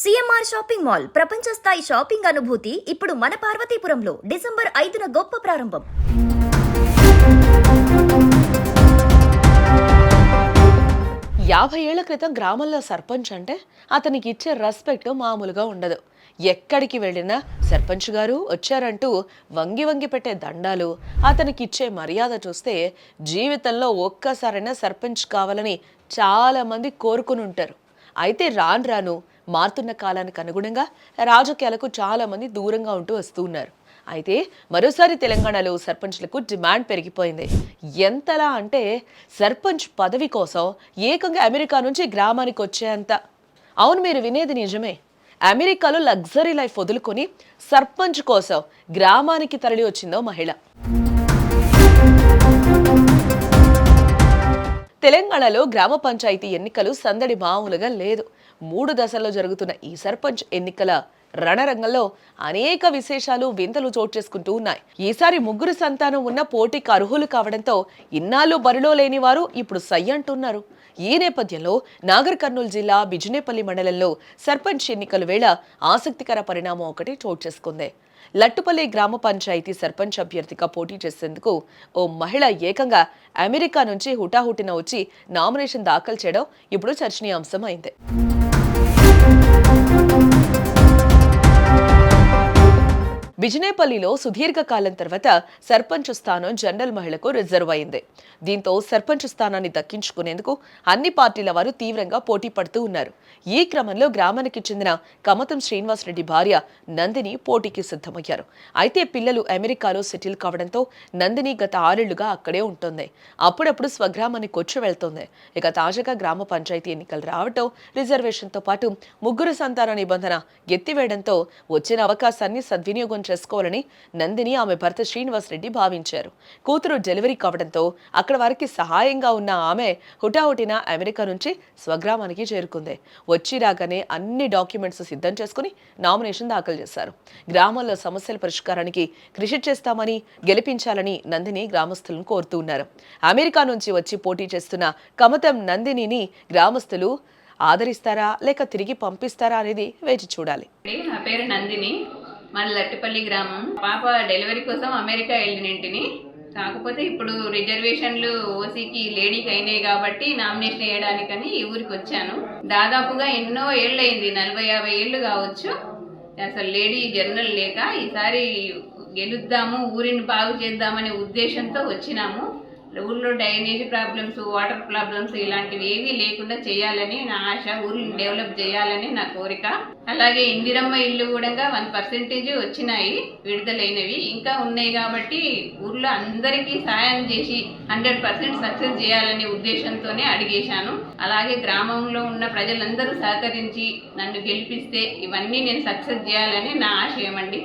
CMR shopping mall ప్రపంచ స్థాయి shopping అనుభూతి ఇప్పుడు మన పార్వతీపురంలో డిసెంబర్ 5న గొప్ప ప్రారంభం. యాభై ఏళ్ల క్రితం గ్రామంలో సర్పంచ్ అంటే అతనికి ఇచ్చే రెస్పెక్ట్ మామూలుగా ఉండదు. ఎక్కడికి వెళ్ళినా సర్పంచ్ గారు వచ్చారంటూ వంగి వంగి పెట్టే దండాలు, అతనికి ఇచ్చే మర్యాద చూస్తే జీవితంలో ఒక్కసారైనా సర్పంచ్ కావాలని చాలా మంది కోరుకుని ఉంటారు. అయితే రాను రాను మారుతున్న కాలానికి అనుగుణంగా రాజకీయాలకు చాలా మంది దూరంగా ఉంటూ వస్తూ ఉన్నారు. అయితే మరోసారి తెలంగాణలో సర్పంచ్లకు డిమాండ్ పెరిగిపోయింది. ఎంతలా అంటే సర్పంచ్ పదవి కోసం ఏకంగా అమెరికా నుంచి గ్రామానికి వచ్చేంత. అవును, మీరు వినేది నిజమే. అమెరికాలో లగ్జరీ లైఫ్ వదులుకొని సర్పంచ్ కోసం గ్రామానికి తరలి వచ్చిందో మహిళ. తెలంగాణలో గ్రామ పంచాయతీ ఎన్నికలు సందడి మామూలుగా లేదు. 3 దశల్లో జరుగుతున్న ఈ సర్పంచ్ ఎన్నికల రణరంగంలో అనేక విశేషాలు, వింతలు చోటు చేసుకుంటూ ఉన్నాయి. ఈసారి 3 సంతానం ఉన్న పోటీకి అర్హులు కావడంతో ఇన్నాళ్ళు బరిలో లేని వారు ఇప్పుడు సై అంటున్నారు. ఈ నేపథ్యంలో నాగర్ కర్నూలు జిల్లా బిజినేపల్లి మండలంలో సర్పంచ్ ఎన్నికల వేళ ఆసక్తికర పరిణామం ఒకటి చోటు చేసుకుంది. లట్టుపల్లి గ్రామ పంచాయతీ సర్పంచ్ అభ్యర్థిగా పోటీ చేసేందుకు ఓ మహిళ ఏకంగా అమెరికా నుంచి హుటాహుటిన వచ్చి నామినేషన్ దాఖలు చేయడం ఇప్పుడు చర్చనీయాంశం అయింది. బిజినేపల్లిలో సుదీర్ఘకాలం తర్వాత సర్పంచ్ స్థానం జనరల్ మహిళకు రిజర్వ్ అయింది. దీంతో సర్పంచ్ స్థానాన్ని దక్కించుకునేందుకు అన్ని పార్టీల వారు తీవ్రంగా పోటీ పడుతూ ఉన్నారు. ఈ క్రమంలో గ్రామానికి చెందిన కమతం శ్రీనివాసరెడ్డి భార్య నందిని పోటీకి సిద్ధమయ్యారు. అయితే పిల్లలు అమెరికాలో సెటిల్ కావడంతో నందిని గత 6 ఏళ్లుగా అక్కడే ఉంటుంది. అప్పుడప్పుడు స్వగ్రామానికి వచ్చి వెళ్తోంది. ఇక తాజాగా గ్రామ పంచాయతీ ఎన్నికలు రావటం, రిజర్వేషన్తో పాటు 3 సంతాన నిబంధన ఎత్తివేయడంతో వచ్చిన అవకాశాన్ని సద్వినియోగం చేసుకోవాలని నందిని ఆమె భర్త శ్రీనివాసరెడ్డి భావించారు. కూతురు డెలివరీ కావడంతో అక్కడ వారికి సహాయంగా ఉన్న ఆమె హుటాహుటిన అమెరికా నుంచి స్వగ్రామానికి చేరుకుంది. వచ్చి రాగానే అన్ని డాక్యుమెంట్స్ సిద్ధం చేసుకుని నామినేషన్ దాఖలు చేశారు. గ్రామాల్లో సమస్యల పరిష్కారానికి కృషి చేస్తామని, గెలిపించాలని నందిని గ్రామస్తులను కోరుతూ ఉన్నారు. అమెరికా నుంచి వచ్చి పోటీ చేస్తున్న కమతం నందినిని గ్రామస్తులు ఆదరిస్తారా లేక తిరిగి పంపిస్తారా అనేది వేచి చూడాలి. నా పేరు నందిని, మన లట్టుపల్లి గ్రామం. పాప డెలివరీ కోసం అమెరికా వెళ్ళినింటిని. కాకపోతే ఇప్పుడు రిజర్వేషన్లు ఓసీకి లేడీకి అయినాయి కాబట్టి నామినేషన్ వేయడానికని ఈ ఊరికి వచ్చాను. దాదాపుగా ఎన్నో ఏళ్ళయింది, 40-50 ఏళ్ళు కావచ్చు, అసలు లేడీ జనరల్ లేక ఈసారి గెలుద్దాము, ఊరిని బాగు చేద్దామనే ఉద్దేశంతో వచ్చినాము. ఊళ్ళో డ్రైనేజ్ ప్రాబ్లమ్స్, వాటర్ ప్రాబ్లమ్స్ ఇలాంటివి ఏమీ లేకుండా చేయాలని నా ఆశ. ఊరిని డెవలప్ చేయాలని నా కోరిక. అలాగే ఇందిరమ్మ ఇల్లు కూడా 1% వచ్చినాయి, విడుదలైనవి ఇంకా ఉన్నాయి. కాబట్టి ఊర్లో అందరికీ సాయం చేసి 100% సక్సెస్ చేయాలనే ఉద్దేశంతోనే అడిగేశాను. అలాగే గ్రామంలో ఉన్న ప్రజలందరూ సహకరించి నన్ను గెలిపిస్తే ఇవన్నీ నేను సక్సెస్ చేయాలని నా ఆశయం అండి.